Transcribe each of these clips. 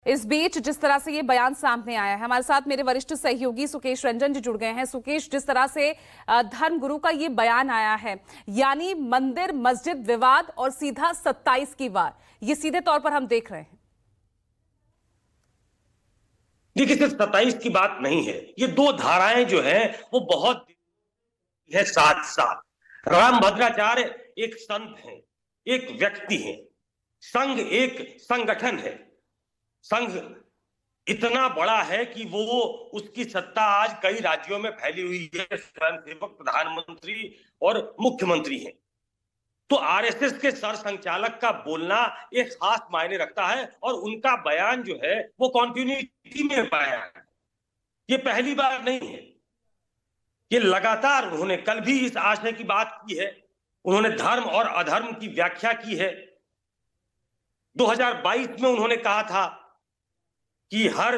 इस बीच जिस तरह से ये बयान सामने आया है, हमारे साथ मेरे वरिष्ठ सहयोगी सुकेश रंजन जी जुड़ गए हैं। सुकेश, जिस तरह से धर्मगुरु का ये बयान आया है, यानी मंदिर मस्जिद विवाद और सीधा 27 की वार, ये सीधे तौर पर हम देख रहे हैं। देखिए, सिर्फ 27 की बात नहीं है, ये दो धाराएं जो हैं वो बहुत है साथ साथ। राम भद्राचार्य एक संत हैं, एक व्यक्ति हैं। संघ एक संगठन है। संघ इतना बड़ा है कि वो उसकी सत्ता आज कई राज्यों में फैली हुई है। स्वयंसेवक प्रधानमंत्री और मुख्यमंत्री हैं। तो आरएसएस के सरसंघचालक का बोलना एक खास मायने रखता है और उनका बयान जो है वो कॉन्टिन्यूटी में बयान है। ये पहली बार नहीं है, ये लगातार उन्होंने कल भी इस आशय की बात की है। उन्होंने धर्म और अधर्म की व्याख्या की है। 2022 में उन्होंने कहा था कि हर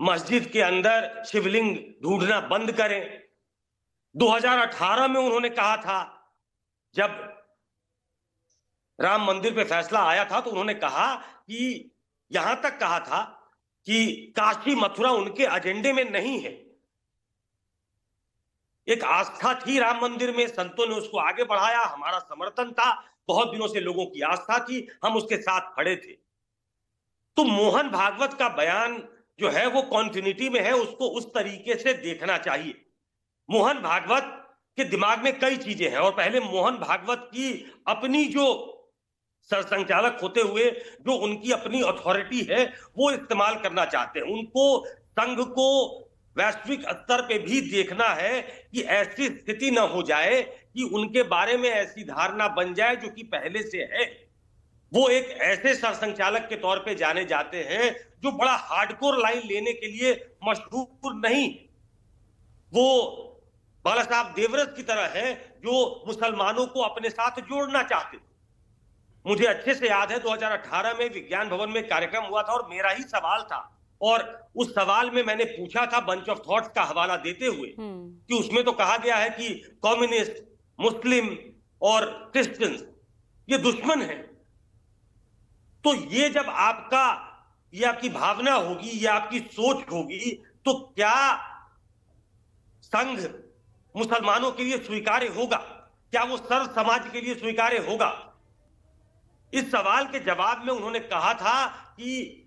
मस्जिद के अंदर शिवलिंग ढूंढना बंद करें। 2018 में उन्होंने कहा था, जब राम मंदिर पे फैसला आया था तो उन्होंने कहा कि यहां तक कहा था कि काशी मथुरा उनके एजेंडे में नहीं है। एक आस्था थी राम मंदिर में, संतों ने उसको आगे बढ़ाया, हमारा समर्थन था, बहुत दिनों से लोगों की आस्था थी, हम उसके साथ खड़े थे। तो मोहन भागवत का बयान जो है वो कॉन्टिन्यूटी में है, उसको उस तरीके से देखना चाहिए। मोहन भागवत के दिमाग में कई चीजें हैं और पहले मोहन भागवत की अपनी जो सरसंघचालक होते हुए जो उनकी अपनी अथॉरिटी है वो इस्तेमाल करना चाहते हैं। उनको संघ को वैश्विक स्तर पे भी देखना है कि ऐसी स्थिति न हो जाए कि उनके बारे में ऐसी धारणा बन जाए जो कि पहले से है। वो एक ऐसे सरसंघचालक के तौर पे जाने जाते हैं जो बड़ा हार्डकोर लाइन लेने के लिए मशहूर नहीं। वो बाला साहब देवरस की तरह है जो मुसलमानों को अपने साथ जोड़ना चाहते थे। मुझे अच्छे से याद है 2018 में विज्ञान भवन में कार्यक्रम हुआ था और मेरा ही सवाल था और उस सवाल में मैंने पूछा था बंच ऑफ थॉट्स का हवाला देते हुए कि उसमें तो कहा गया है कि कम्युनिस्ट, मुस्लिम और क्रिश्चियंस ये दुश्मन हैं। तो ये जब ये आपकी भावना होगी, ये आपकी सोच होगी, तो क्या संघ मुसलमानों के लिए स्वीकार्य होगा? क्या वो सर्व समाज के लिए स्वीकार्य होगा? इस सवाल के जवाब में उन्होंने कहा था कि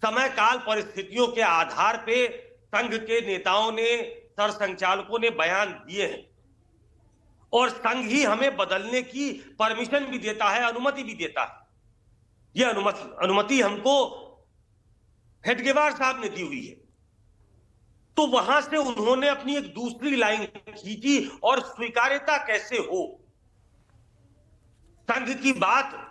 समय काल परिस्थितियों के आधार पे संघ के नेताओं ने, सरसंघचालकों ने बयान दिए हैं और संघ ही हमें बदलने की परमिशन भी देता है, अनुमति भी देता है। यह अनुमति हमको हेडगेवार साहब ने दी हुई है। तो वहां से उन्होंने अपनी एक दूसरी लाइन खींची और स्वीकार्यता कैसे हो, संघ की बात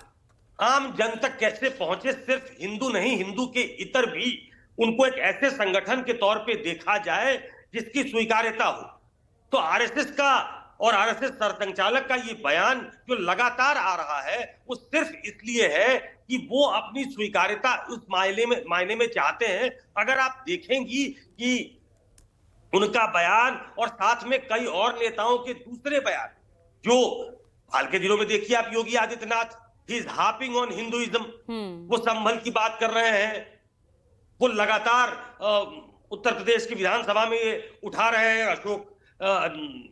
आम जन तक कैसे पहुंचे, सिर्फ हिंदू नहीं, हिंदू के इतर भी उनको एक ऐसे संगठन के तौर पे देखा जाए जिसकी स्वीकार्यता हो। तो आरएसएस का और आरएसएस सरसंघचालक का ये बयान जो लगातार आ रहा है वो सिर्फ इसलिए है कि वो अपनी स्वीकार्यता उस मायने में चाहते हैं। अगर आप देखेंगी कि उनका बयान और साथ में कई और नेताओं के दूसरे बयान, जो हाल के दिनों में देखिए आप, Yogi Adityanath he is harping on Hinduism, वो संभल की बात कर रहे हैं, वो लगातार उत्तर प्रदेश की विधानसभा में ये उठा रहे हैं। अशोक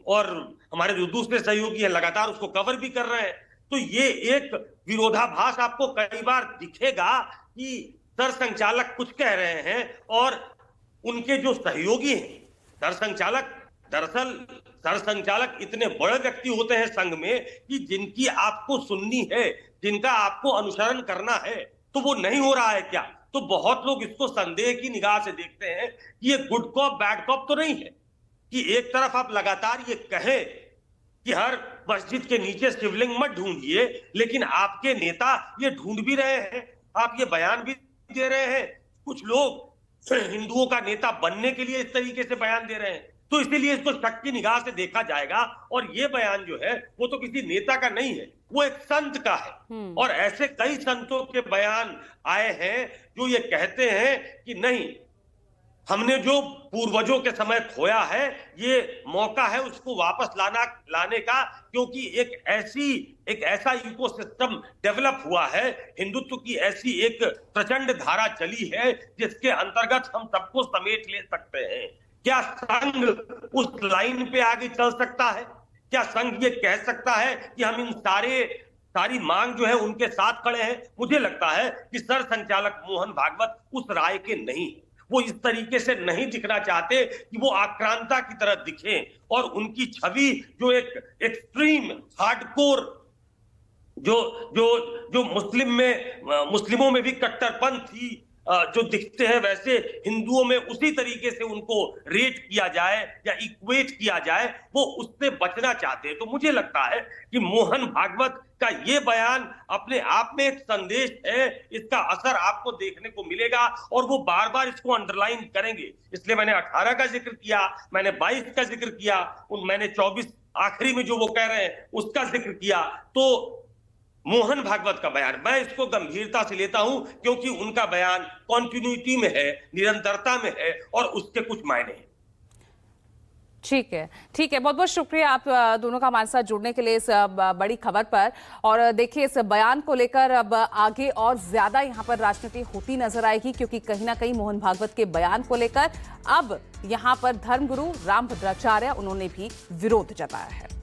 और हमारे जो दूसरे सहयोगी हैं लगातार उसको कवर भी कर रहे हैं। तो ये एक विरोधाभास आपको कई बार दिखेगा कि सरसंघचालक कुछ कह रहे हैं और उनके जो सहयोगी हैं सरसंघचालक, दरअसल सरसंघचालक इतने बड़े व्यक्ति होते हैं संघ में कि जिनकी आपको सुननी है, जिनका आपको अनुसरण करना है, तो वो नहीं हो रहा है क्या? तो बहुत लोग इसको संदेह की निगाह से देखते हैं कि ये गुड कॉप बैड कॉप तो नहीं है कि एक तरफ आप लगातार ये कहें कि हर मस्जिद के नीचे शिवलिंग मत ढूंढिए, लेकिन आपके नेता ये ढूंढ भी रहे हैं, आप ये बयान भी दे रहे हैं। कुछ लोग हिंदुओं का नेता बनने के लिए इस तरीके से बयान दे रहे हैं, तो इसीलिए इसको शक की निगाह से देखा जाएगा। और ये बयान जो है वो तो किसी नेता का नहीं है, वो एक संत का है। और ऐसे कई संतों के बयान आए हैं जो ये कहते हैं कि नहीं, हमने जो पूर्वजों के समय खोया है, ये मौका है उसको वापस लाने का, क्योंकि एक ऐसा इकोसिस्टम डेवलप हुआ है, हिंदुत्व की ऐसी एक प्रचंड धारा चली है जिसके अंतर्गत हम सबको समेट ले सकते हैं। क्या संघ उस लाइन पे आगे चल सकता है? क्या संघ ये कह सकता है कि हम इन सारी मांग जो है उनके साथ खड़े हैं? मुझे लगता है कि सर संचालक मोहन भागवत उस राय के नहीं, वो इस तरीके से नहीं दिखना चाहते कि वो आक्रांता की तरह दिखें, और उनकी छवि जो एक एक्सट्रीम हार्डकोर जो जो जो मुस्लिमों में भी कट्टरपंथी जो दिखते हैं, वैसे हिंदुओं में उसी तरीके से उनको रेट किया जाए या इक्वेट किया जाए, वो उससे बचना चाहते हैं। तो मुझे लगता है कि मोहन भागवत का ये बयान अपने आप में एक संदेश है, इसका असर आपको देखने को मिलेगा और वो बार बार इसको अंडरलाइन करेंगे। इसलिए मैंने 18 का जिक्र किया, मैंने 22 का जिक्र किया, मैंने 24 आखिरी में जो वो कह रहे हैं उसका जिक्र किया। तो मोहन भागवत का बयान मैं इसको गंभीरता से लेता हूं, क्योंकि उनका बयान कॉन्टिन्यूटी में है, निरंतरता में है, और उसके कुछ मायने हैं। ठीक है, ठीक है, बहुत बहुत शुक्रिया आप दोनों का हमारे साथ जुड़ने के लिए इस बड़ी खबर पर। और देखिए, इस बयान को लेकर अब आगे और ज्यादा यहाँ पर राजनीति होती नजर आएगी, क्योंकि कहीं ना कहीं मोहन भागवत के बयान को लेकर अब यहाँ पर धर्मगुरु रामभद्राचार्य उन्होंने भी विरोध जताया है।